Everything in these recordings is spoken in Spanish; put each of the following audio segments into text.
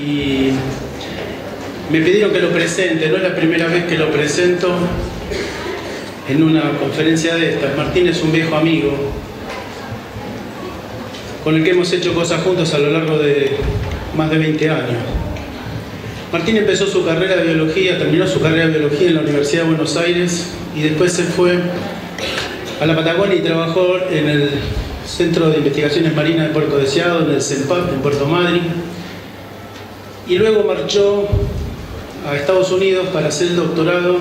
y me pidieron que lo presente. No es la primera vez que lo presento en una conferencia de estas. Martín es un viejo amigo con el que hemos hecho cosas juntos a lo largo de más de 20 años. Martín empezó su carrera de biología, terminó su carrera de biología en la Universidad de Buenos Aires y después se fue a la Patagonia y trabajó en el Centro de Investigaciones Marinas de Puerto Deseado, en el CENPAP, en Puerto Madryn, y luego marchó a Estados Unidos para hacer el doctorado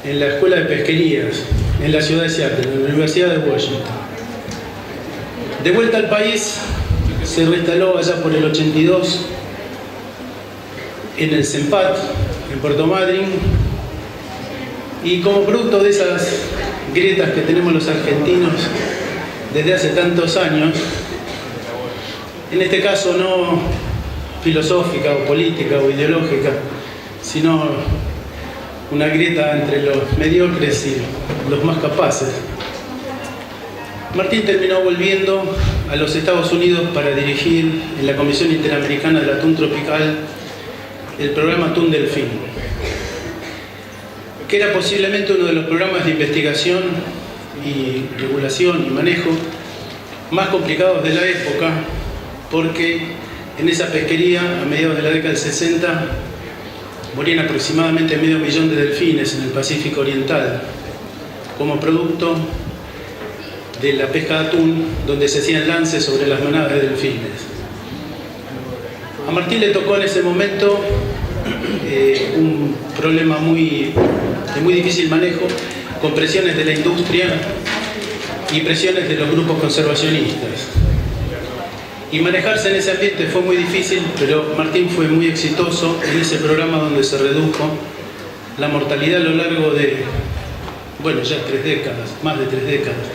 en la Escuela de Pesquerías, en la ciudad de Seattle, en la Universidad de Washington. De vuelta al país, se reinstaló allá por el 82 en el CENPAT, en Puerto Madryn, y como producto de esas grietas que tenemos los argentinos desde hace tantos años, en este caso no filosófica o política o ideológica, sino una grieta entre los mediocres y los más capaces, Martín terminó volviendo a los Estados Unidos para dirigir en la Comisión Interamericana del Atún Tropical el programa Atún Delfín, que era posiblemente uno de los programas de investigación y regulación y manejo más complicados de la época, porque en esa pesquería, a mediados de la década del 60, morían aproximadamente 500.000 de delfines en el Pacífico Oriental, como producto de la pesca de atún, donde se hacían lances sobre las manadas de delfines. A Martín le tocó en ese momento un problema de muy difícil manejo, con presiones de la industria y presiones de los grupos conservacionistas. Y manejarse en ese ambiente fue muy difícil, pero Martín fue muy exitoso en ese programa donde se redujo la mortalidad a lo largo de, bueno, ya 3 décadas, más de 3 décadas,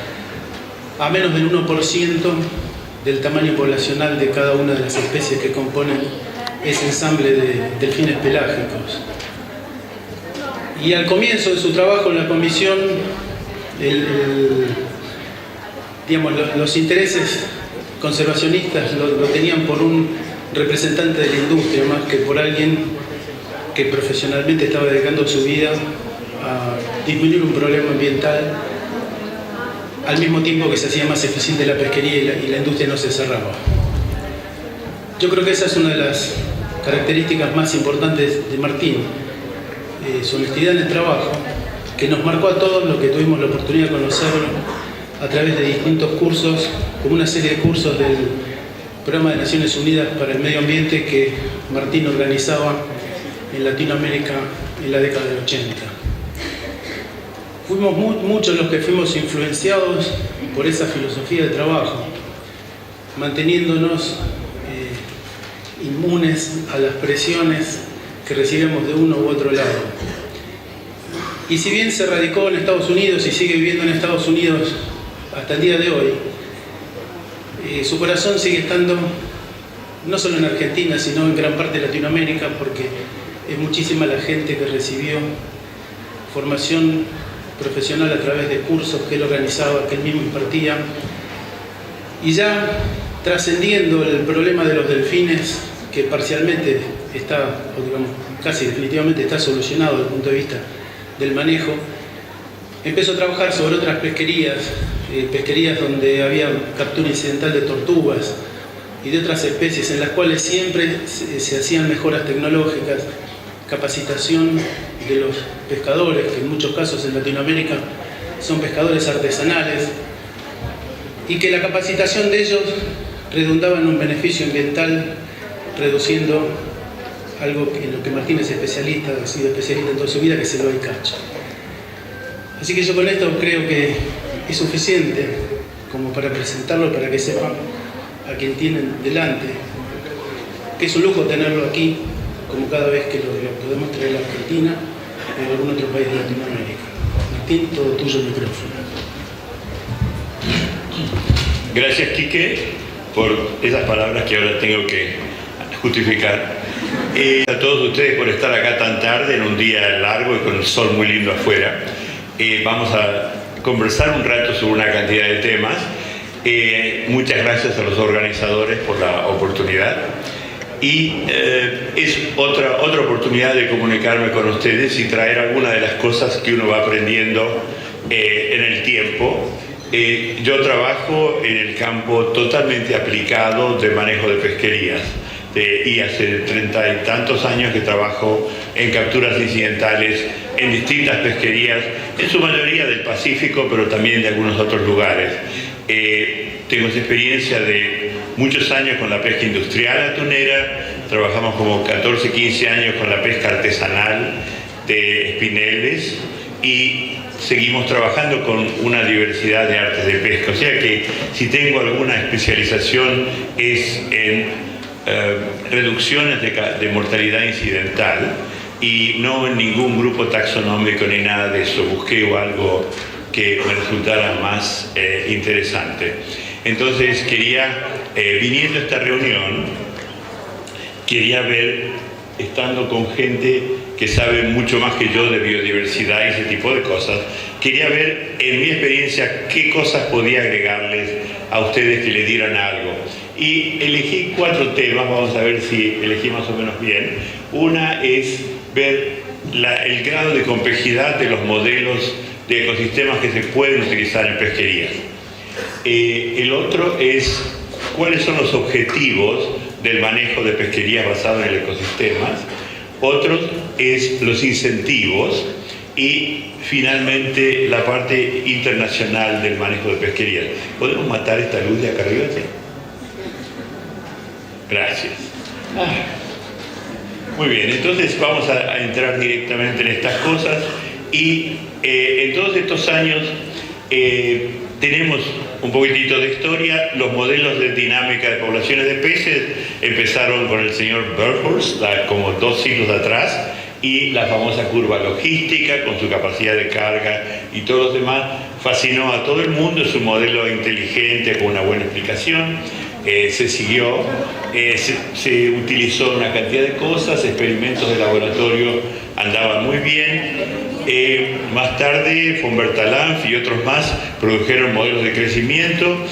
a menos del 1% del tamaño poblacional de cada una de las especies que componen ese ensamble de delfines pelágicos. Y al comienzo de su trabajo en la comisión, los intereses conservacionistas lo tenían por un representante de la industria más que por alguien que profesionalmente estaba dedicando su vida a disminuir un problema ambiental, al mismo tiempo que se hacía más eficiente la pesquería y la industria no se cerraba. Yo creo que esa es una de las características más importantes de Martín, su honestidad en el trabajo, que nos marcó a todos los que tuvimos la oportunidad de conocerlo a través de distintos cursos, como una serie de cursos del Programa de Naciones Unidas para el Medio Ambiente que Martín organizaba en Latinoamérica en la década del 80. Fuimos muchos los que fuimos influenciados por esa filosofía de trabajo, manteniéndonos inmunes a las presiones que recibíamos de uno u otro lado. Y si bien se radicó en Estados Unidos y sigue viviendo en Estados Unidos hasta el día de hoy, su corazón sigue estando no solo en Argentina, sino en gran parte de Latinoamérica, porque es muchísima la gente que recibió formación profesional a través de cursos que él organizaba, que él mismo impartía, y ya trascendiendo el problema de los delfines, que parcialmente está, o digamos, casi definitivamente está solucionado desde el punto de vista del manejo, empezó a trabajar sobre otras pesquerías, pesquerías donde había captura incidental de tortugas y de otras especies, en las cuales siempre se hacían mejoras tecnológicas, capacitación de los pescadores, que en muchos casos en Latinoamérica son pescadores artesanales, y que la capacitación de ellos redundaba en un beneficio ambiental, reduciendo algo en lo que Martín es especialista, ha sido especialista en toda su vida, que es el bycatch. Así que yo con esto creo que es suficiente como para presentarlo, para que sepan a quien tienen delante, que es un lujo tenerlo aquí, como cada vez que lo podemos traer a la Argentina o a algún otro país de Latinoamérica. Martín, todo tuyo el micrófono. Gracias, Quique, por esas palabras que ahora tengo que justificar. A todos ustedes por estar acá tan tarde, en un día largo y con el sol muy lindo afuera. Vamos a conversar un rato sobre una cantidad de temas. Muchas gracias a los organizadores por la oportunidad. y es otra oportunidad de comunicarme con ustedes y traer algunas de las cosas que uno va aprendiendo en el tiempo. Yo trabajo en el campo totalmente aplicado de manejo de pesquerías y hace 30 y tantos años que trabajo en capturas incidentales en distintas pesquerías, en su mayoría del Pacífico, pero también de algunos otros lugares. Tengo experiencia de muchos años con la pesca industrial atunera, trabajamos como 14, 15 años con la pesca artesanal de espineles y seguimos trabajando con una diversidad de artes de pesca. O sea que si tengo alguna especialización es en reducciones de mortalidad incidental y no en ningún grupo taxonómico ni nada de eso. Busqué algo que me resultara más interesante. Entonces viniendo a esta reunión, quería ver, estando con gente que sabe mucho más que yo de biodiversidad y ese tipo de cosas, quería ver en mi experiencia qué cosas podía agregarles a ustedes que le dieran algo. Y elegí 4 temas, vamos a ver si elegí más o menos bien. Una es ver el grado de complejidad de los modelos de ecosistemas que se pueden utilizar en pesquerías. El otro es cuáles son los objetivos del manejo de pesquerías basado en ecosistemas. Otro es los incentivos y finalmente la parte internacional del manejo de pesquerías. ¿Podemos matar esta luz de acá arriba? ¿Sí? Gracias. Muy bien, entonces vamos a entrar directamente en estas cosas y en todos estos años tenemos un poquitito de historia. Los modelos de dinámica de poblaciones de peces empezaron con el señor Burhurst como 2 siglos atrás, y la famosa curva logística con su capacidad de carga y todo lo demás fascinó a todo el mundo. Es un modelo inteligente con una buena explicación. Se siguió, se utilizó una cantidad de cosas, experimentos de laboratorio andaban muy bien. Más tarde, von Bertalanffy y otros más produjeron modelos de crecimiento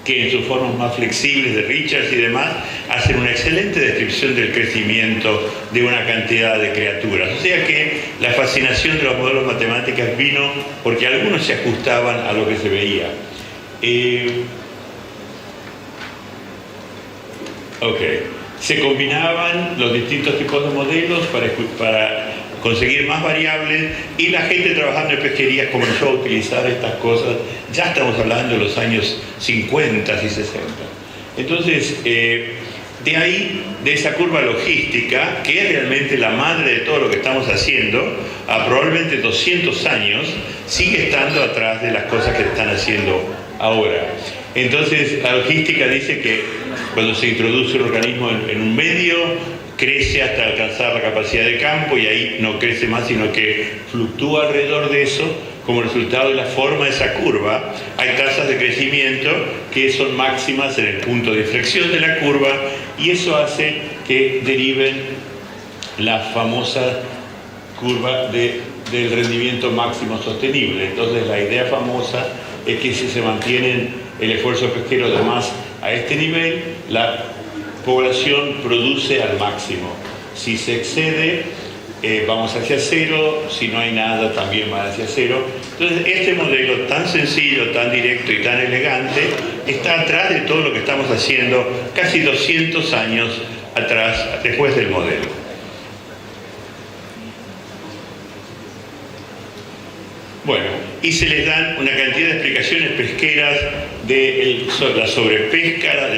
que en sus formas más flexibles de Richards y demás hacen una excelente descripción del crecimiento de una cantidad de criaturas. O sea que la fascinación de los modelos matemáticos vino porque algunos se ajustaban a lo que se veía. Se combinaban los distintos tipos de modelos para conseguir más variables, y la gente trabajando en pesquerías comenzó a utilizar estas cosas. Ya estamos hablando de los años 50 y 60. Entonces, de ahí, de esa curva logística, que es realmente la madre de todo lo que estamos haciendo, a probablemente 200 años, sigue estando atrás de las cosas que están haciendo ahora. Entonces, la logística dice que cuando se introduce un organismo en un medio, crece hasta alcanzar la capacidad de campo, y ahí no crece más, sino que fluctúa alrededor de eso. Como resultado de la forma de esa curva, hay tasas de crecimiento que son máximas en el punto de inflexión de la curva, y eso hace que deriven la famosa curva del rendimiento máximo sostenible. Entonces, la idea famosa es que si se mantiene el esfuerzo pesquero de más a este nivel, la población produce al máximo. Si se excede, vamos hacia cero. Si no hay nada, también va hacia cero. Entonces, este modelo tan sencillo, tan directo y tan elegante está atrás de todo lo que estamos haciendo casi 200 años atrás, después del modelo. Bueno, y se les dan una cantidad de explicaciones pesqueras de la sobrepesca,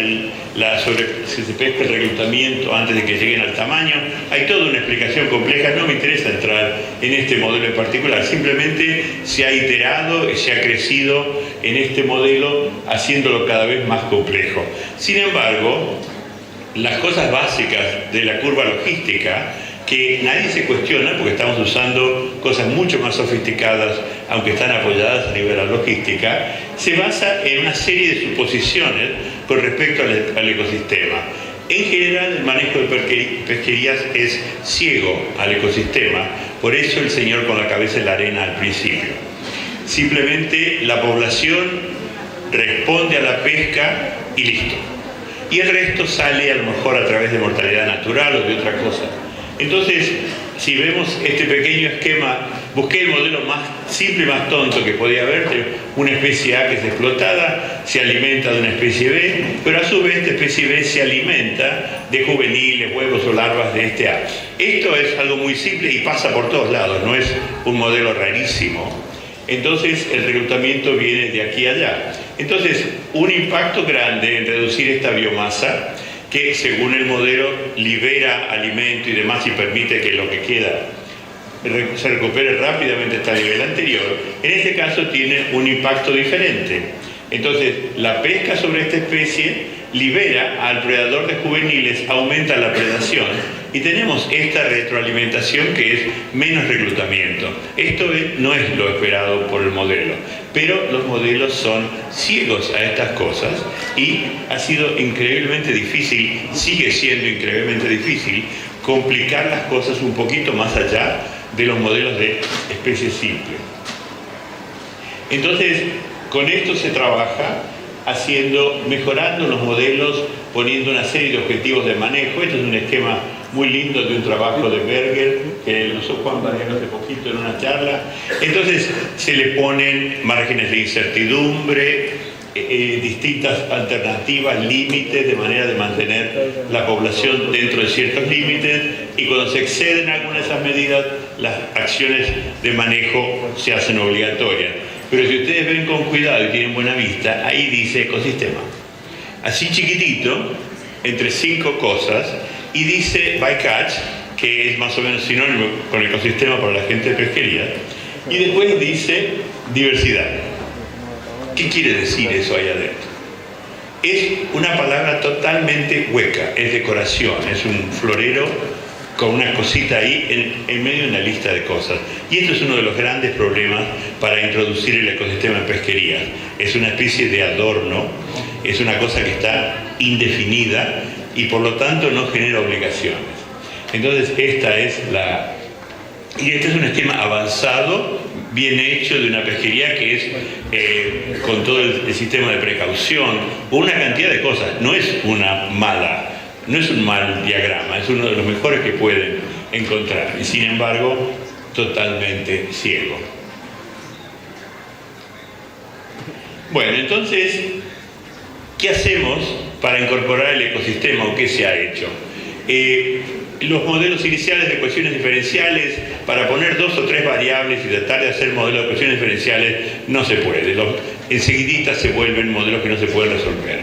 si se pesca el reclutamiento antes de que lleguen al tamaño. Hay toda una explicación compleja. No me interesa entrar en este modelo en particular, simplemente se ha iterado y se ha crecido en este modelo, haciéndolo cada vez más complejo. Sin embargo, las cosas básicas de la curva logística, que nadie se cuestiona porque estamos usando cosas mucho más sofisticadas, aunque están apoyadas a nivel de la logística, se basa en una serie de suposiciones con respecto al ecosistema. En general, el manejo de pesquerías es ciego al ecosistema, por eso el señor con la cabeza en la arena al principio. Simplemente la población responde a la pesca y listo. y el resto sale a lo mejor a través de mortalidad natural o de otra cosa. Entonces, si vemos este pequeño esquema, busqué el modelo más simple y más tonto que podía haber. Una especie A que es explotada, se alimenta de una especie B, pero a su vez esta especie B se alimenta de juveniles, huevos o larvas de este A. Esto es algo muy simple y pasa por todos lados, no es un modelo rarísimo. Entonces el reclutamiento viene de aquí a allá. Entonces, un impacto grande en reducir esta biomasa, que según el modelo libera alimento y demás y permite que lo que queda se recupere rápidamente hasta el nivel anterior. En este caso tiene un impacto diferente. Entonces, la pesca sobre esta especie libera al predador de juveniles, aumenta la predación y tenemos esta retroalimentación que es menos reclutamiento. Esto no es lo esperado por el modelo, pero los modelos son ciegos a estas cosas y ha sido increíblemente difícil, sigue siendo increíblemente difícil complicar las cosas un poquito más allá de los modelos de especie simple. Entonces, con esto se trabaja mejorando los modelos, poniendo una serie de objetivos de manejo. Este es un esquema muy lindo de un trabajo de Berger que lo usó Juan Barriero hace poquito en una charla. Entonces se le ponen márgenes de incertidumbre, distintas alternativas, límites, de manera de mantener la población dentro de ciertos límites, y cuando se exceden algunas de esas medidas, las acciones de manejo se hacen obligatorias. Pero si ustedes ven con cuidado y tienen buena vista, ahí dice ecosistema. Así chiquitito, entre 5 cosas, y dice bycatch, que es más o menos sinónimo con ecosistema para la gente de pesquería, y después dice diversidad. ¿Qué quiere decir eso ahí adentro? Es una palabra totalmente hueca, es decoración, es un florero con una cosita ahí en medio de una lista de cosas. Y esto es uno de los grandes problemas para introducir el ecosistema en pesquería. Es una especie de adorno, es una cosa que está indefinida y por lo tanto no genera obligaciones. Entonces este es un esquema avanzado, bien hecho, de una pesquería que es con todo el sistema de precaución, una cantidad de cosas. No es un mal diagrama, es uno de los mejores que pueden encontrar, y sin embargo totalmente ciego. Bueno, entonces, ¿qué hacemos para incorporar el ecosistema o qué se ha hecho? Los modelos iniciales de ecuaciones diferenciales, para poner 2 o 3 variables y tratar de hacer modelos de ecuaciones diferenciales, no se puede. Enseguidita se vuelven modelos que no se pueden resolver.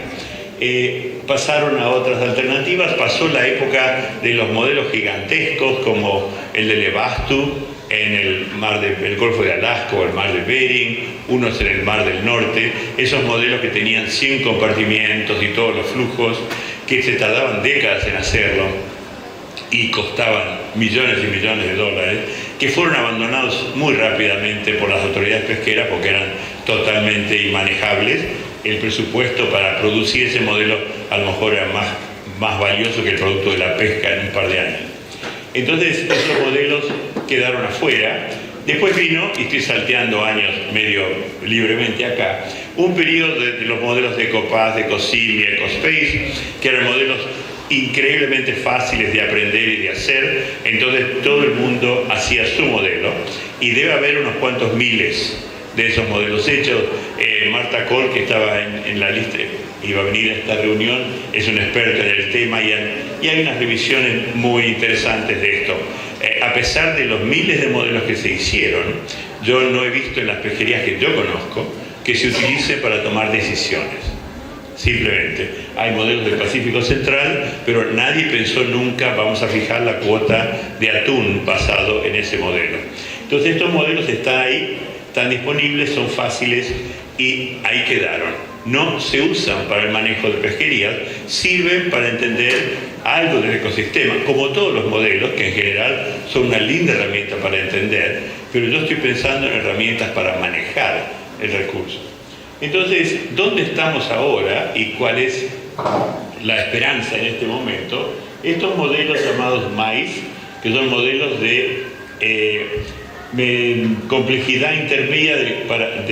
Pasaron a otras alternativas, pasó la época de los modelos gigantescos como el de Levastu en el Golfo de Alaska o el Mar de Bering, unos en el Mar del Norte, esos modelos que tenían 100 compartimientos y todos los flujos, que se tardaban décadas en hacerlo y costaban millones y millones de dólares, que fueron abandonados muy rápidamente por las autoridades pesqueras porque eran totalmente inmanejables. El presupuesto para producir ese modelo a lo mejor era más valioso que el producto de la pesca en un par de años. Entonces esos modelos quedaron afuera. Después vino, y estoy salteando años medio libremente acá, un periodo de los modelos de EcoPath, de EcoSim y EcoSpace, que eran modelos increíblemente fáciles de aprender y de hacer. Entonces todo el mundo hacía su modelo, y debe haber unos cuantos miles de esos modelos hechos. Marta Kohl, que estaba en la lista, iba a venir a esta reunión, es una experta en el tema, y hay unas revisiones muy interesantes de esto. A pesar de los miles de modelos que se hicieron, yo no he visto en las pesquerías que yo conozco que se utilice para tomar decisiones. Simplemente hay modelos del Pacífico Central, pero nadie pensó nunca vamos a fijar la cuota de atún basado en ese modelo. Entonces estos modelos están ahí, están disponibles, son fáciles y ahí quedaron. No se usan para el manejo de pesquerías, sirven para entender algo del ecosistema, como todos los modelos, que en general son una linda herramienta para entender, pero yo estoy pensando en herramientas para manejar el recurso. Entonces, ¿dónde estamos ahora y cuál es la esperanza en este momento? Estos modelos llamados MAIS, que son modelos de complejidad intermedia para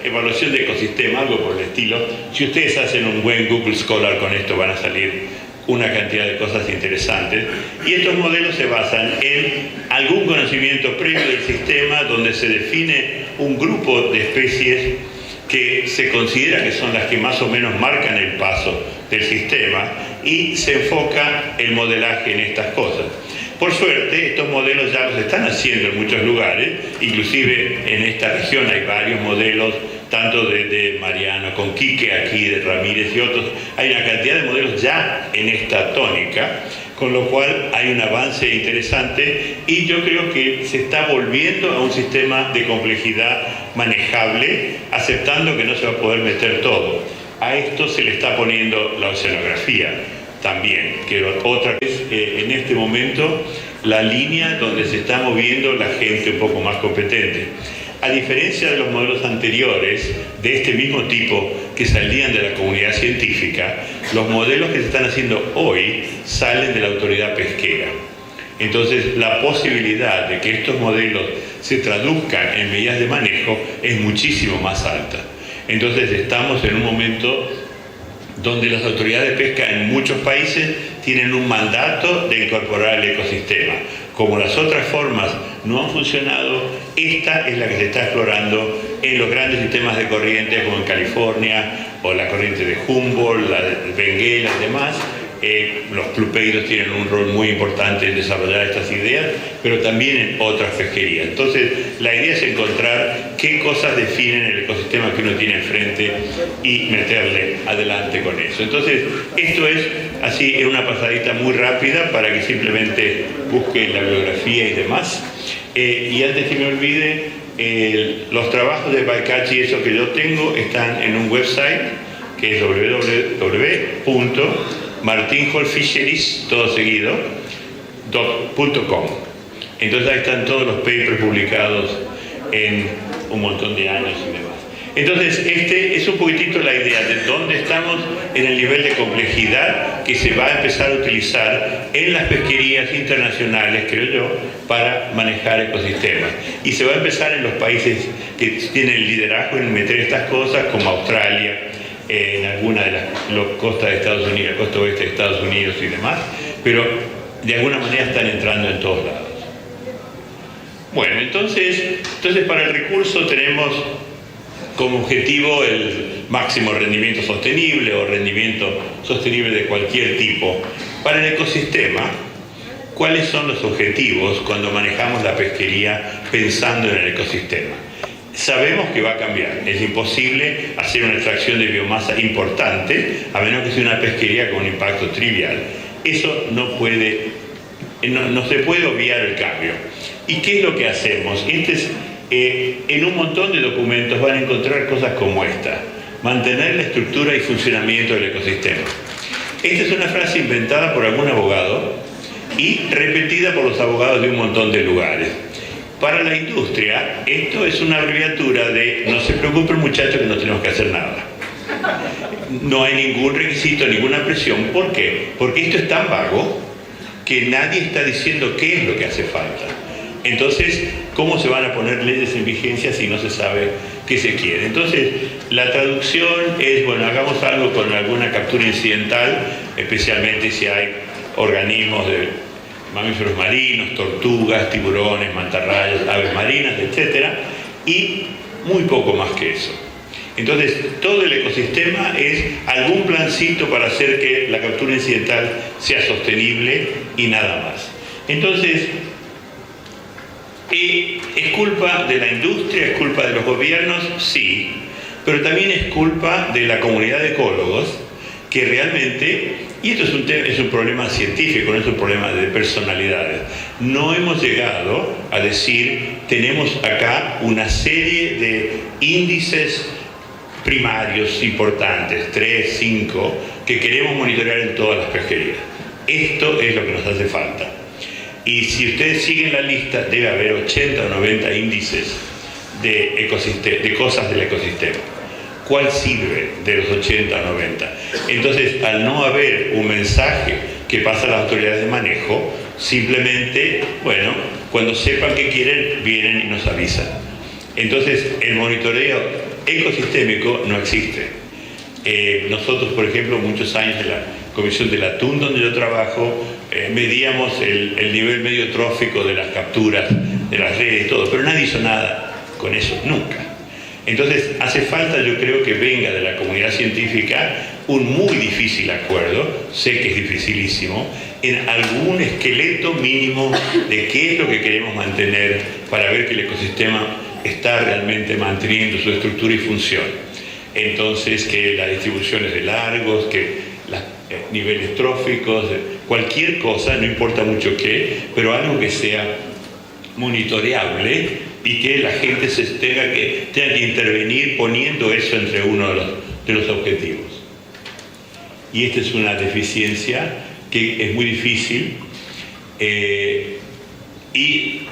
evaluación de ecosistema, algo por el estilo. Si ustedes hacen un buen Google Scholar con esto, van a salir una cantidad de cosas interesantes. Y estos modelos se basan en algún conocimiento previo del sistema, donde se define un grupo de especies que se considera que son las que más o menos marcan el paso del sistema, y se enfoca el modelaje en estas cosas. Por suerte, estos modelos ya los están haciendo en muchos lugares, inclusive en esta región hay varios modelos, tanto de Mariano con Quique, aquí de Ramírez y otros. Hay una cantidad de modelos ya en esta tónica, con lo cual hay un avance interesante, y yo creo que se está volviendo a un sistema de complejidad manejable, aceptando que no se va a poder meter todo. A esto se le está poniendo la oceanografía también, que otra vez en este momento la línea donde se está moviendo la gente un poco más competente. A diferencia de los modelos anteriores de este mismo tipo que salían de la comunidad científica, los modelos que se están haciendo hoy salen de la autoridad pesquera. Entonces, la posibilidad de que estos modelos se traduzcan en medidas de manejo es muchísimo más alta. Entonces, estamos en un momento donde las autoridades de pesca en muchos países tienen un mandato de incorporar el ecosistema. Como las otras formas no han funcionado, esta es la que se está explorando en los grandes sistemas de corrientes, como en California, o la corriente de Humboldt, la de Benguela y demás. Los plupeiros tienen un rol muy importante en desarrollar estas ideas, pero también en otras pesquerías. Entonces, la idea es encontrar qué cosas definen el ecosistema que uno tiene enfrente y meterle adelante con eso. Entonces, esto es así, es una pasadita muy rápida para que simplemente busquen la bibliografía y demás. Y antes que me olvide, los trabajos de Bycatch y eso que yo tengo están en un website que es www.martinholfisheries, todo seguido, .com. Entonces ahí están todos los papers publicados en un montón de años y demás. Entonces, este es un poquitito la idea de dónde estamos en el nivel de complejidad que se va a empezar a utilizar en las pesquerías internacionales, creo yo, para manejar ecosistemas. Y se va a empezar en los países que tienen el liderazgo en meter estas cosas, como Australia, en alguna de las costas de Estados Unidos, la costa oeste de Estados Unidos y demás, pero de alguna manera están entrando en todos lados. Bueno, entonces para el recurso tenemos como objetivo el máximo rendimiento sostenible o rendimiento sostenible de cualquier tipo. Para el ecosistema, ¿cuáles son los objetivos cuando manejamos la pesquería pensando en el ecosistema? Sabemos que va a cambiar, es imposible hacer una extracción de biomasa importante a menos que sea una pesquería con un impacto trivial. Eso no se puede obviar el cambio. ¿Y qué es lo que hacemos? En un montón de documentos van a encontrar cosas como esta: mantener la estructura y funcionamiento del ecosistema. Esta es una frase inventada por algún abogado y repetida por los abogados de un montón de lugares. Para la industria, esto es una abreviatura de no se preocupen muchachos que no tenemos que hacer nada. No hay ningún requisito, ninguna presión. ¿Por qué? Porque esto es tan vago que nadie está diciendo qué es lo que hace falta. Entonces, ¿cómo se van a poner leyes en vigencia si no se sabe qué se quiere? Entonces, la traducción es, bueno, hagamos algo con alguna captura incidental, especialmente si hay organismos de mamíferos marinos, tortugas, tiburones, mantarrayas, aves marinas, etc. Y muy poco más que eso. Entonces, todo el ecosistema es algún plancito para hacer que la captura incidental sea sostenible y nada más. Entonces, ¿es culpa de la industria? ¿Es culpa de los gobiernos? Sí, pero también es culpa de la comunidad de ecólogos que realmente, y esto es un problema científico, no es un problema de personalidades, no hemos llegado a decir tenemos acá una serie de índices primarios importantes, 3, 5, que queremos monitorear en todas las pesquerías. Esto es lo que nos hace falta. Y si ustedes siguen la lista, debe haber 80 o 90 índices de cosas del ecosistema. ¿Cuál sirve de los 80 o 90? Entonces, al no haber un mensaje que pasa a las autoridades de manejo, simplemente, bueno, cuando sepan qué quieren, vienen y nos avisan. Entonces, el monitoreo ecosistémico no existe. Nosotros, por ejemplo, muchos años en la Comisión del Atún, donde yo trabajo, medíamos el nivel medio trófico de las capturas, de las redes y todo, pero nadie hizo nada con eso, nunca. Entonces, hace falta, yo creo, que venga de la comunidad científica un muy difícil acuerdo, sé que es dificilísimo, en algún esqueleto mínimo de qué es lo que queremos mantener para ver que el ecosistema está realmente manteniendo su estructura y función. Entonces, que las distribuciones de largos, que los niveles tróficos, cualquier cosa, no importa mucho qué, pero algo que sea monitoreable y que la gente tenga que intervenir poniendo eso entre uno de los objetivos. Y esta es una deficiencia que es muy difícil y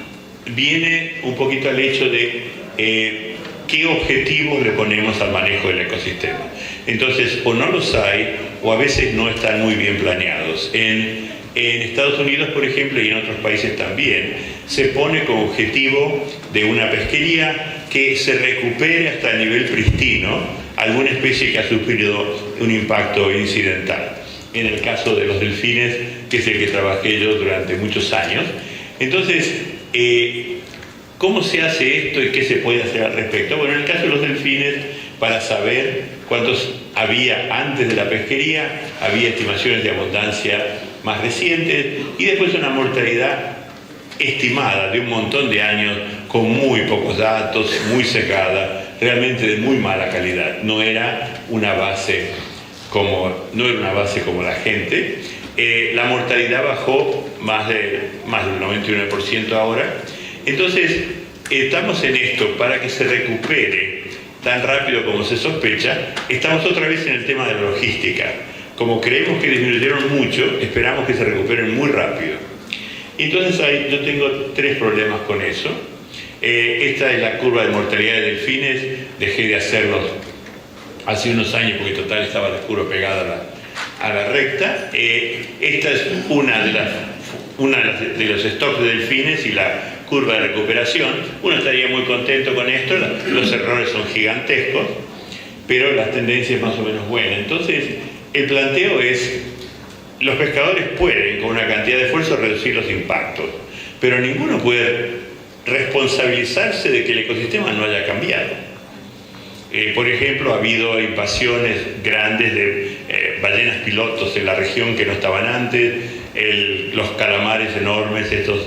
viene un poquito al hecho de qué objetivos le ponemos al manejo del ecosistema. Entonces, o no los hay, o a veces no están muy bien planeados. En Estados Unidos, por ejemplo, y en otros países también, se pone como objetivo de una pesquería que se recupere hasta el nivel pristino alguna especie que ha sufrido un impacto incidental. En el caso de los delfines, que es el que trabajé yo durante muchos años. Entonces, ¿cómo se hace esto y qué se puede hacer al respecto? Bueno, en el caso de los delfines, para saber cuántos había antes de la pesquería, había estimaciones de abundancia más recientes y después una mortalidad estimada de un montón de años con muy pocos datos, muy secada, realmente de muy mala calidad. No era una base como la gente. La mortalidad bajó más del 91% ahora. Entonces, estamos en esto para que se recupere tan rápido como se sospecha. Estamos otra vez en el tema de la logística. Como creemos que disminuyeron mucho, esperamos que se recuperen muy rápido. Entonces yo tengo 3 problemas con eso. Esta es la curva de mortalidad de delfines. Dejé de hacerlos hace unos años porque total estaba de oscuro pegada a la recta. Esta es una de los stocks de delfines y la curva de recuperación. Uno estaría muy contento con esto, los errores son gigantescos, pero la tendencia es más o menos buena. Entonces, el planteo es, los pescadores pueden con una cantidad de esfuerzo reducir los impactos, pero ninguno puede responsabilizarse de que el ecosistema no haya cambiado. Por ejemplo, ha habido invasiones grandes de ballenas pilotos en la región que no estaban antes, los calamares enormes, estos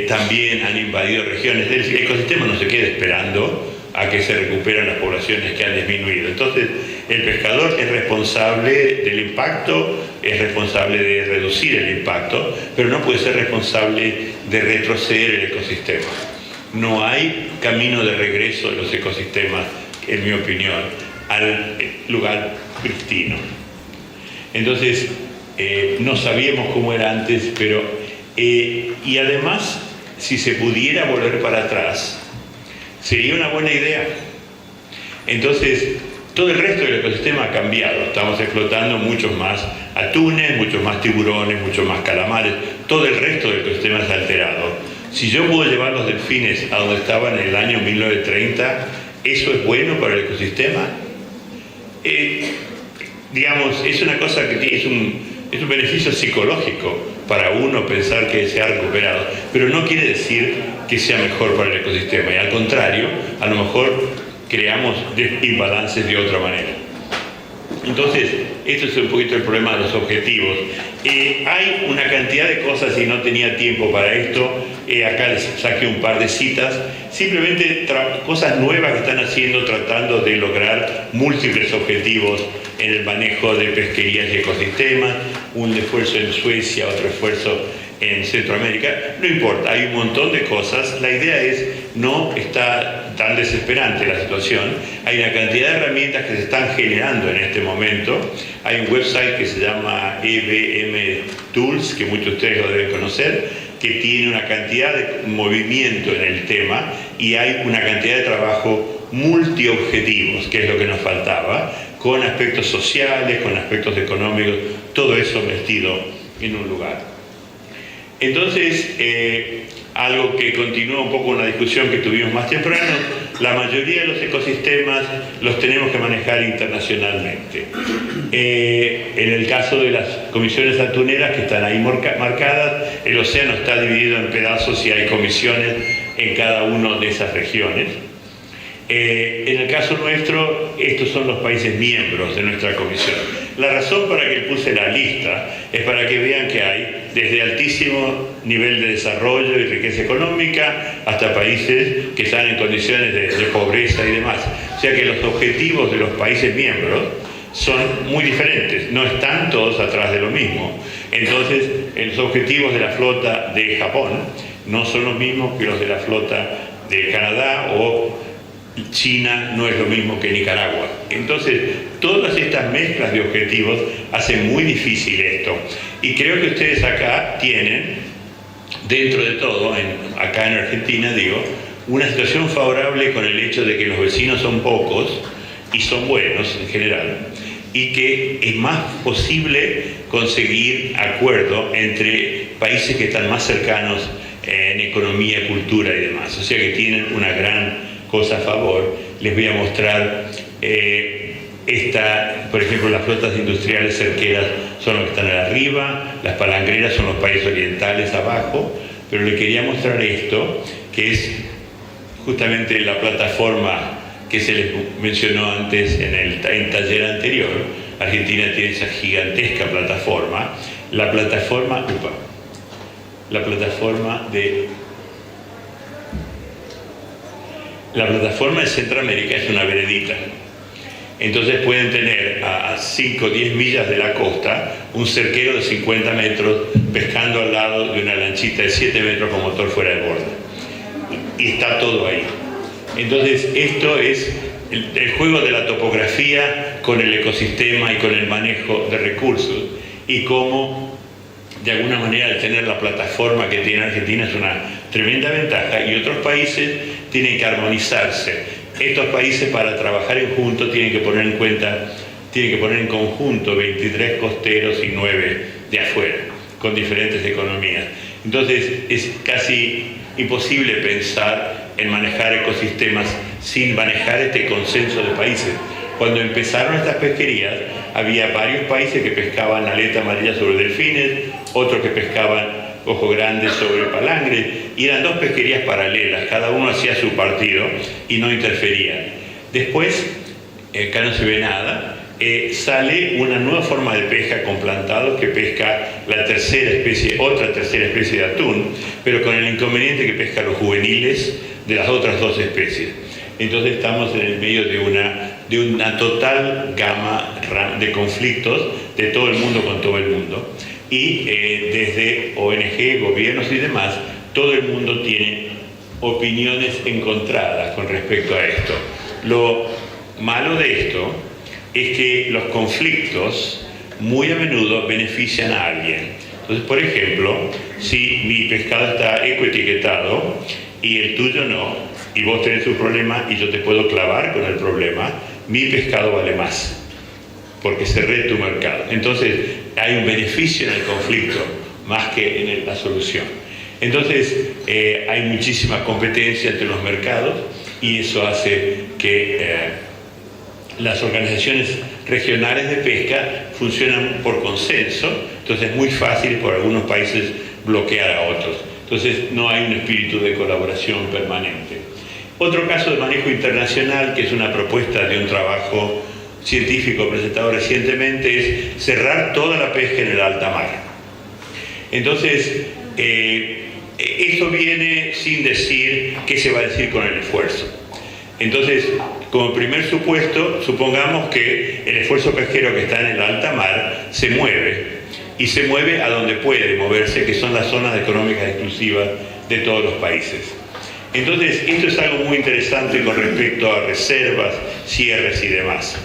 también han invadido regiones. El ecosistema no se queda esperando a que se recuperen las poblaciones que han disminuido. Entonces, el pescador es responsable del impacto, es responsable de reducir el impacto, pero no puede ser responsable de retroceder el ecosistema. No hay camino de regreso de los ecosistemas, en mi opinión, al lugar pristino. Entonces, no sabíamos cómo era antes, pero y además, si se pudiera volver para atrás, sería una buena idea. Entonces, todo el resto del ecosistema ha cambiado. Estamos explotando muchos más atunes, muchos más tiburones, muchos más calamares. Todo el resto del ecosistema es alterado. Si yo puedo llevar los delfines a donde estaban en el año 1930, ¿eso es bueno para el ecosistema? Digamos, es una cosa que es un beneficio psicológico para uno pensar que se ha recuperado, pero no quiere decir que sea mejor para el ecosistema, y al contrario, a lo mejor creamos imbalances de otra manera. Entonces, esto es un poquito el problema de los objetivos. Hay una cantidad de cosas y no tenía tiempo para esto. Acá les saqué un par de citas, simplemente cosas nuevas que están haciendo tratando de lograr múltiples objetivos en el manejo de pesquerías y ecosistemas, un esfuerzo en Suecia, otro esfuerzo en Centroamérica, no importa, hay un montón de cosas. La idea es, no está tan desesperante la situación, hay una cantidad de herramientas que se están generando en este momento. Hay un website que se llama EBM Tools, que muchos de ustedes lo deben conocer, que tiene una cantidad de movimiento en el tema y hay una cantidad de trabajo multiobjetivos, que es lo que nos faltaba, con aspectos sociales, con aspectos económicos, todo eso metido en un lugar. Entonces, algo que continúa un poco una discusión que tuvimos más temprano, la mayoría de los ecosistemas los tenemos que manejar internacionalmente. En el caso de las comisiones atuneras que están ahí marcadas, el océano está dividido en pedazos y hay comisiones en cada una de esas regiones. En el caso nuestro, estos son los países miembros de nuestra comisión. La razón para que puse la lista es para que vean que hay desde altísimo nivel de desarrollo y riqueza económica hasta países que están en condiciones de pobreza y demás. O sea que los objetivos de los países miembros son muy diferentes, no están todos atrás de lo mismo. Entonces, los objetivos de la flota de Japón no son los mismos que los de la flota de Canadá, o China no es lo mismo que Nicaragua. Entonces, todas estas mezclas de objetivos hacen muy difícil esto. Y creo que ustedes acá tienen, dentro de todo, acá en Argentina, digo, una situación favorable con el hecho de que los vecinos son pocos y son buenos en general, y que es más posible conseguir acuerdo entre países que están más cercanos en economía, cultura y demás. O sea que tienen una gran cosa a favor. Les voy a mostrar por ejemplo, las flotas industriales cerqueras son los que están arriba, las palangreras son los países orientales abajo, pero le quería mostrar esto, que es justamente la plataforma que se les mencionó antes en el taller anterior. Argentina tiene esa gigantesca plataforma, la plataforma de Centroamérica es una veredita. Entonces pueden tener a 5 o 10 millas de la costa un cerquero de 50 metros pescando al lado de una lanchita de 7 metros con motor fuera de borde. Y está todo ahí. Entonces esto es el juego de la topografía con el ecosistema y con el manejo de recursos, y cómo de alguna manera al tener la plataforma que tiene Argentina es una tremenda ventaja, y otros países tienen que armonizarse. Estos países, para trabajar en conjunto, tienen que poner en conjunto 23 costeros y 9 de afuera, con diferentes economías. Entonces es casi imposible pensar en manejar ecosistemas sin manejar este consenso de países. Cuando empezaron estas pesquerías, había varios países que pescaban aleta amarilla sobre delfines, otros que pescaban ojo grande sobre palangre, y eran dos pesquerías paralelas, cada uno hacía su partido y no interferían. Después, acá no se ve nada, sale una nueva forma de pesca con plantados que pesca otra tercera especie de atún, pero con el inconveniente que pesca los juveniles de las otras dos especies. Entonces estamos en el medio de una total gama de conflictos de todo el mundo con todo el mundo. Y desde ONG, gobiernos y demás, todo el mundo tiene opiniones encontradas con respecto a esto. Lo malo de esto es que los conflictos muy a menudo benefician a alguien. Entonces, por ejemplo, si mi pescado está ecoetiquetado y el tuyo no, y vos tenés un problema y yo te puedo clavar con el problema, mi pescado vale más, porque cerré tu mercado. Entonces, hay un beneficio en el conflicto más que en la solución. Entonces, hay muchísima competencia entre los mercados, y eso hace que las organizaciones regionales de pesca funcionan por consenso. Entonces es muy fácil por algunos países bloquear a otros. Entonces no hay un espíritu de colaboración permanente. Otro caso de manejo internacional, que es una propuesta de un trabajo científico presentado recientemente, es cerrar toda la pesca en el alta mar. Entonces, esto viene sin decir qué se va a decir con el esfuerzo. Entonces, como primer supuesto, supongamos que el esfuerzo pesquero que está en el alta mar se mueve, y se mueve a donde puede moverse, que son las zonas económicas exclusivas de todos los países. Entonces, esto es algo muy interesante con respecto a reservas, cierres y demás.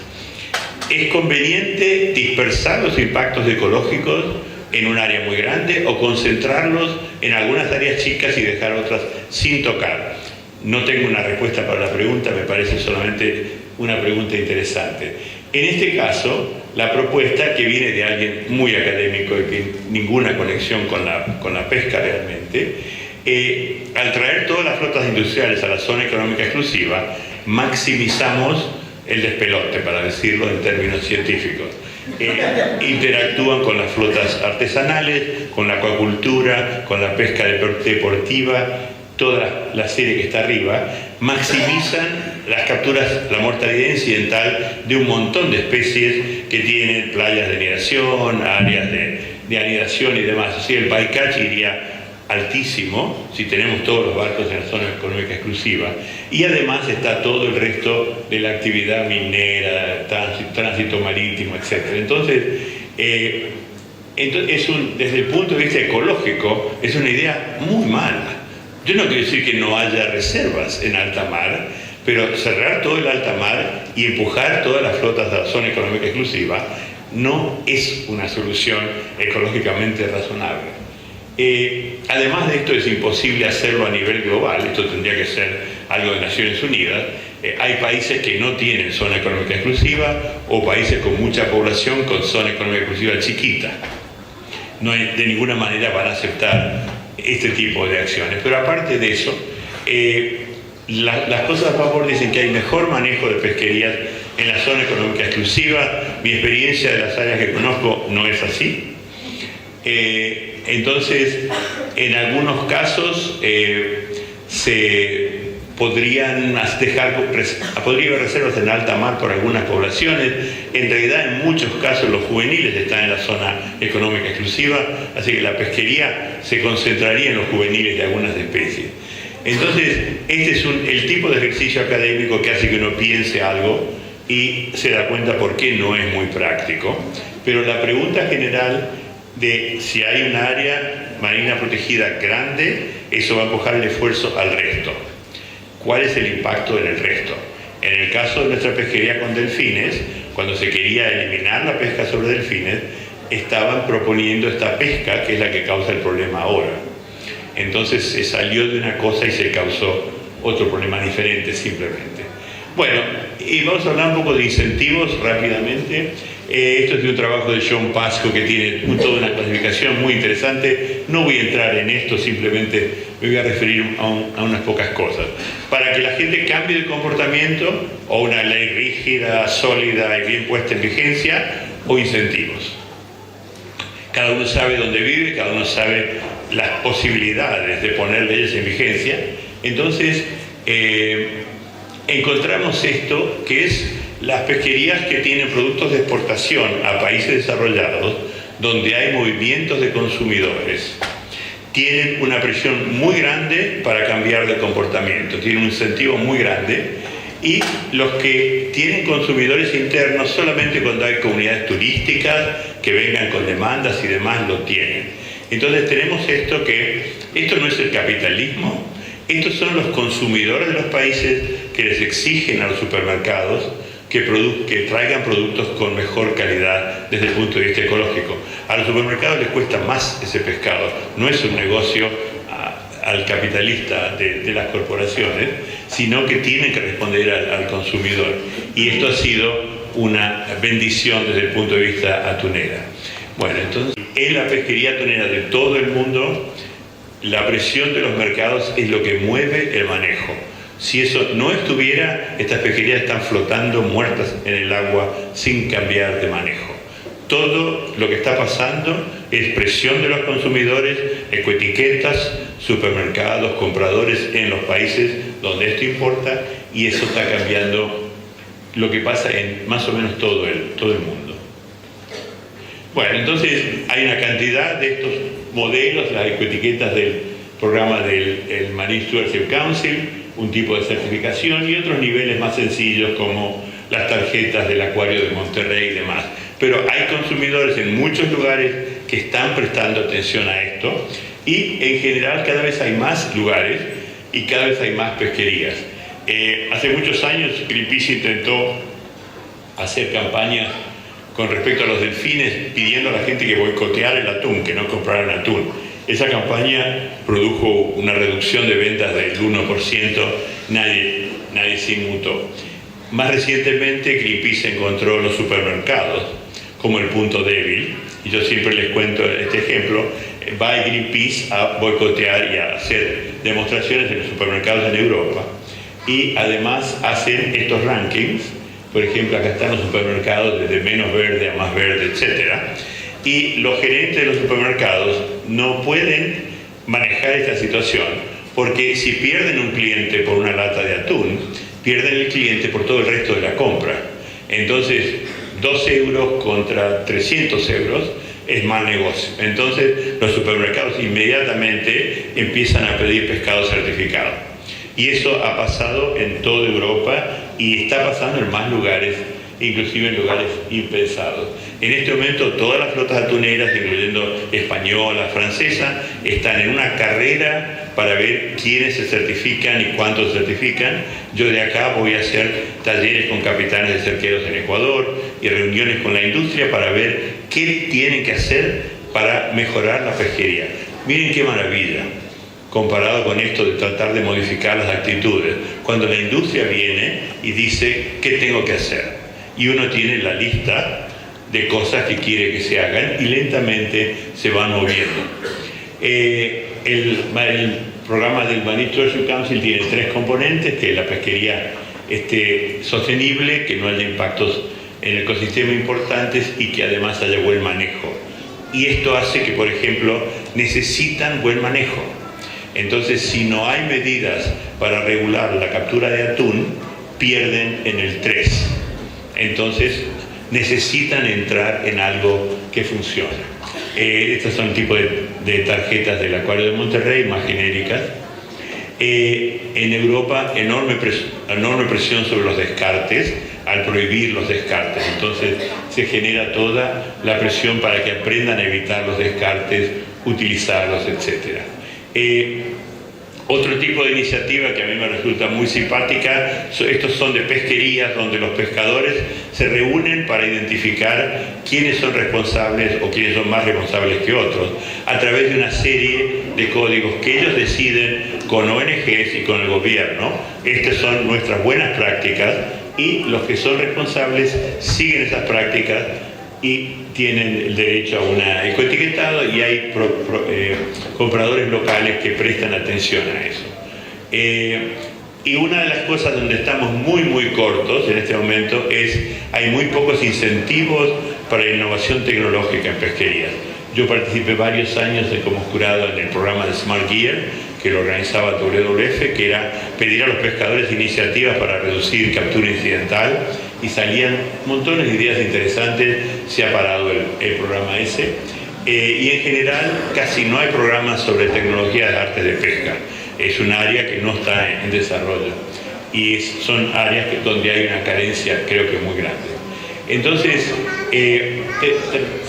¿Es conveniente dispersar los impactos ecológicos en un área muy grande o concentrarlos en algunas áreas chicas y dejar otras sin tocar? No tengo una respuesta para la pregunta, me parece solamente una pregunta interesante. En este caso, la propuesta, que viene de alguien muy académico y que ninguna conexión con la pesca realmente, Al traer todas las flotas industriales a la zona económica exclusiva, maximizamos el despelote, para decirlo en términos científicos. Interactúan con las flotas artesanales, con la acuacultura, con la pesca deportiva, toda la serie que está arriba, maximizan las capturas, la mortalidad incidental de un montón de especies que tienen playas de anidación, áreas de anidación y demás. Así el bycatch iría altísimo si tenemos todos los barcos en la zona económica exclusiva, y además está todo el resto de la actividad minera, tránsito marítimo, etc. Entonces, desde el punto de vista ecológico es una idea muy mala. Yo no quiero decir que no haya reservas en alta mar, pero cerrar todo el alta mar y empujar todas las flotas de la zona económica exclusiva no es una solución ecológicamente razonable. Además de esto, es imposible hacerlo a nivel global. Esto tendría que ser algo de Naciones Unidas. Hay países que no tienen zona económica exclusiva, o países con mucha población con zona económica exclusiva chiquita. No hay, de ninguna manera van a aceptar este tipo de acciones. Pero aparte de eso, las cosas a favor dicen que hay mejor manejo de pesquerías en la zona económica exclusiva. Mi experiencia de las áreas que conozco no es así. Entonces, en algunos casos podría haber reservas en alta mar por algunas poblaciones. En realidad, en muchos casos los juveniles están en la zona económica exclusiva, así que la pesquería se concentraría en los juveniles de algunas especies. Entonces, este es el tipo de ejercicio académico que hace que uno piense algo y se da cuenta por qué no es muy práctico. Pero la pregunta general de si hay un área marina protegida grande, eso va a empujar el esfuerzo al resto. ¿Cuál es el impacto en el resto? En el caso de nuestra pesquería con delfines, cuando se quería eliminar la pesca sobre delfines, estaban proponiendo esta pesca, que es la que causa el problema ahora. Entonces se salió de una cosa y se causó otro problema diferente simplemente. Bueno, y vamos a hablar un poco de incentivos rápidamente. Esto es de un trabajo de John Pasco que tiene toda una clasificación muy interesante. No voy a entrar en esto, simplemente me voy a referir a unas pocas cosas. Para que la gente cambie de comportamiento, o una ley rígida, sólida y bien puesta en vigencia, o incentivos. Cada uno sabe dónde vive, cada uno sabe las posibilidades de poner leyes en vigencia. Entonces, encontramos esto, que es las pesquerías que tienen productos de exportación a países desarrollados, donde hay movimientos de consumidores, tienen una presión muy grande para cambiar de comportamiento, tienen un incentivo muy grande, y los que tienen consumidores internos solamente cuando hay comunidades turísticas que vengan con demandas y demás lo tienen. Entonces tenemos esto no es el capitalismo, estos son los consumidores de los países que les exigen a los supermercados que traigan productos con mejor calidad desde el punto de vista ecológico. A los supermercados les cuesta más ese pescado, no es un negocio al capitalista de las corporaciones, sino que tienen que responder al consumidor. Y esto ha sido una bendición desde el punto de vista atunera. Bueno, entonces, en la pesquería atunera de todo el mundo, la presión de los mercados es lo que mueve el manejo. Si eso no estuviera, estas pesquerías están flotando muertas en el agua sin cambiar de manejo. Todo lo que está pasando es presión de los consumidores, ecoetiquetas, supermercados, compradores en los países donde esto importa, y eso está cambiando lo que pasa en más o menos todo el mundo. Bueno, entonces hay una cantidad de estos modelos, las ecoetiquetas del programa del Marine Stewardship Council, un tipo de certificación, y otros niveles más sencillos como las tarjetas del Acuario de Monterrey y demás. Pero hay consumidores en muchos lugares que están prestando atención a esto, y en general cada vez hay más lugares y cada vez hay más pesquerías. Hace muchos años Greenpeace intentó hacer campañas con respecto a los delfines, pidiendo a la gente que boicoteara el atún, que no compraran atún. Esa campaña produjo una reducción de ventas del 1%, nadie se inmutó. Más recientemente, Greenpeace encontró los supermercados como el punto débil, y yo siempre les cuento este ejemplo. va Greenpeace a boicotear y a hacer demostraciones en los supermercados en Europa. Y además hacen estos rankings. Por ejemplo, acá están los supermercados desde menos verde a más verde, etc. Y los gerentes de los supermercados no pueden manejar esta situación, porque si pierden un cliente por una lata de atún, pierden el cliente por todo el resto de la compra. Entonces, 2 euros contra 300 euros es mal negocio. Entonces, los supermercados inmediatamente empiezan a pedir pescado certificado. Y eso ha pasado en toda Europa y está pasando en más lugares, inclusive en lugares impensados. En este momento todas las flotas atuneras, incluyendo española, francesa, están en una carrera para ver quiénes se certifican y cuántos se certifican. Yo de acá voy a hacer talleres con capitanes de cerqueros en Ecuador y reuniones con la industria para ver qué tienen que hacer para mejorar la pesquería. Miren qué maravilla, comparado con esto de tratar de modificar las actitudes, cuando la industria viene y dice qué tengo que hacer, y uno tiene la lista de cosas que quiere que se hagan y lentamente se van moviendo. El programa del Marine Stewardship Council tiene 3 componentes, que es la pesquería sostenible, que no haya impactos en el ecosistema importantes y que además haya buen manejo. Y esto hace que, por ejemplo, necesitan buen manejo. Entonces, si no hay medidas para regular la captura de atún, pierden en el 3. Entonces, necesitan entrar en algo que funcione. Estos son tipos de tarjetas del Acuario de Monterrey, más genéricas. En Europa, enorme presión sobre los descartes, al prohibir los descartes. Entonces, se genera toda la presión para que aprendan a evitar los descartes, utilizarlos, etc. Otro tipo de iniciativa que a mí me resulta muy simpática, estos son de pesquerías donde los pescadores se reúnen para identificar quiénes son responsables o quiénes son más responsables que otros, a través de una serie de códigos que ellos deciden con ONGs y con el gobierno. Estas son nuestras buenas prácticas y los que son responsables siguen esas prácticas y tienen el derecho a un ecoetiquetado, y hay compradores locales que prestan atención a eso. Y una de las cosas donde estamos muy cortos en este momento es, hay muy pocos incentivos para la innovación tecnológica en pesquería. Yo participé varios años como jurado en el programa de Smart Gear, que lo organizaba WWF, que era pedir a los pescadores iniciativas para reducir captura incidental, y salían montones de ideas interesantes. Se ha parado el programa ese, y en general casi no hay programas sobre tecnología de artes de pesca. Es un área que no está en desarrollo y son áreas donde hay una carencia, creo que muy grande. Entonces,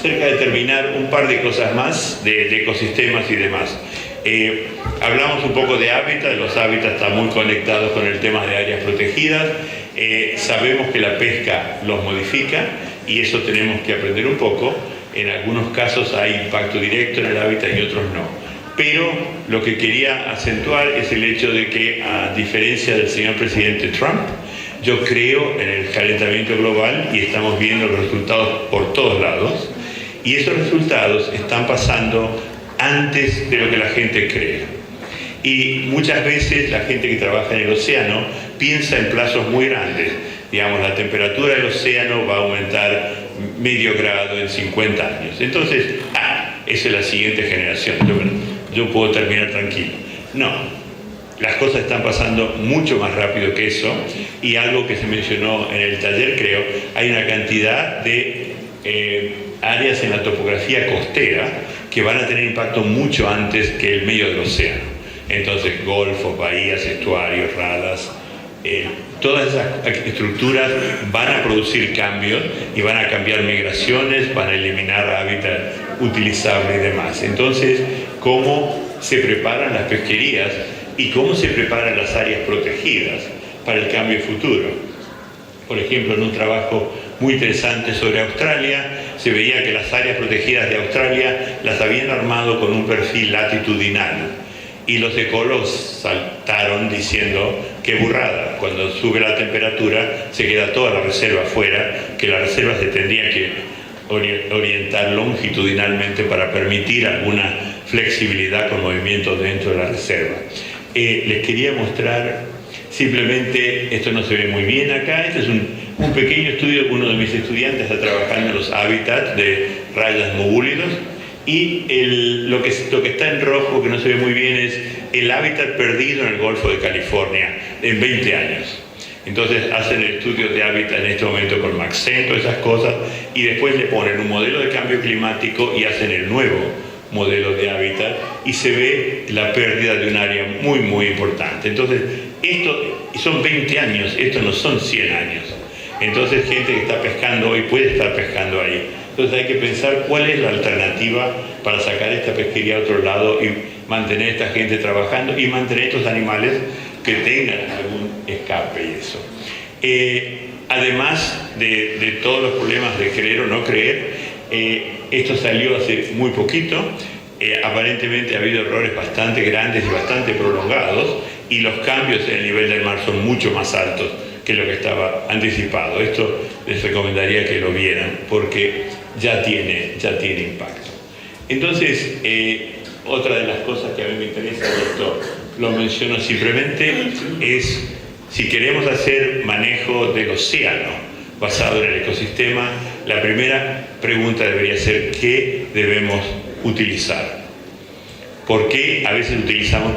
cerca de terminar, un par de cosas más de ecosistemas y demás. Hablamos un poco de hábitat. Los hábitats están muy conectados con el tema de áreas protegidas. Sabemos que la pesca los modifica y eso tenemos que aprender un poco. En algunos casos hay impacto directo en el hábitat y otros no. Pero lo que quería acentuar es el hecho de que, a diferencia del señor presidente Trump, yo creo en el calentamiento global y estamos viendo los resultados por todos lados, y esos resultados están pasando antes de lo que la gente cree. Y muchas veces la gente que trabaja en el océano piensa en plazos muy grandes. Digamos, la temperatura del océano va a aumentar medio grado en 50 años. Entonces, esa es la siguiente generación. Yo puedo terminar tranquilo. No, las cosas están pasando mucho más rápido que eso, y algo que se mencionó en el taller, creo, hay una cantidad de áreas en la topografía costera que van a tener impacto mucho antes que el medio del océano. Entonces, golfos, bahías, estuarios, radas, todas esas estructuras van a producir cambios y van a cambiar migraciones, van a eliminar hábitat utilizable y demás. Entonces, ¿cómo se preparan las pesquerías y cómo se preparan las áreas protegidas para el cambio futuro? Por ejemplo, en un trabajo muy interesante sobre Australia, se veía que las áreas protegidas de Australia las habían armado con un perfil latitudinal. Y los ecólogos saltaron diciendo, qué burrada, cuando sube la temperatura se queda toda la reserva afuera, que la reserva se tendría que orientar longitudinalmente para permitir alguna flexibilidad con movimientos dentro de la reserva. Les quería mostrar simplemente, esto no se ve muy bien acá, este es un pequeño estudio que uno de mis estudiantes está trabajando en los hábitats de rayas mugúlidos, y lo que está en rojo, que no se ve muy bien, es el hábitat perdido en el Golfo de California en 20 años. Entonces hacen el estudio de hábitat en este momento con Maxent, todas esas cosas, y después le ponen un modelo de cambio climático y hacen el nuevo modelo de hábitat, y se ve la pérdida de un área muy, muy importante. Entonces, esto son 20 años, esto no son 100 años. Entonces, gente que está pescando hoy puede estar pescando ahí. Entonces hay que pensar cuál es la alternativa para sacar esta pesquería a otro lado y mantener a esta gente trabajando y mantener estos animales que tengan algún escape y eso. Además de todos los problemas de creer o no creer, esto salió hace muy poquito. Aparentemente ha habido errores bastante grandes y bastante prolongados, y los cambios en el nivel del mar son mucho más altos que lo que estaba anticipado. Esto les recomendaría que lo vieran porque ya tiene impacto. Entonces, otra de las cosas que a mí me interesa, y esto lo menciono simplemente, es si queremos hacer manejo del océano basado en el ecosistema, la primera pregunta debería ser ¿qué debemos utilizar? ¿Por qué a veces utilizamos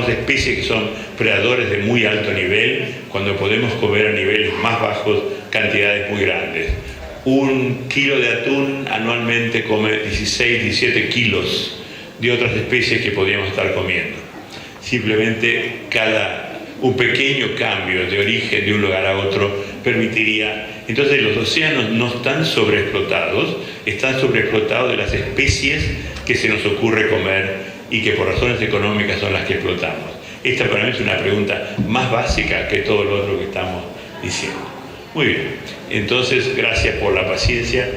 especies que son predadores de muy alto nivel cuando podemos comer a niveles más bajos cantidades muy grandes? Un kilo de atún anualmente come 16, 17 kilos de otras especies que podríamos estar comiendo. Simplemente un pequeño cambio de origen de un lugar a otro permitiría. Entonces los océanos no están sobreexplotados, están sobreexplotados de las especies que se nos ocurre comer y que por razones económicas son las que explotamos. Esta para mí es una pregunta más básica que todo lo otro que estamos diciendo. Muy bien, entonces gracias por la paciencia.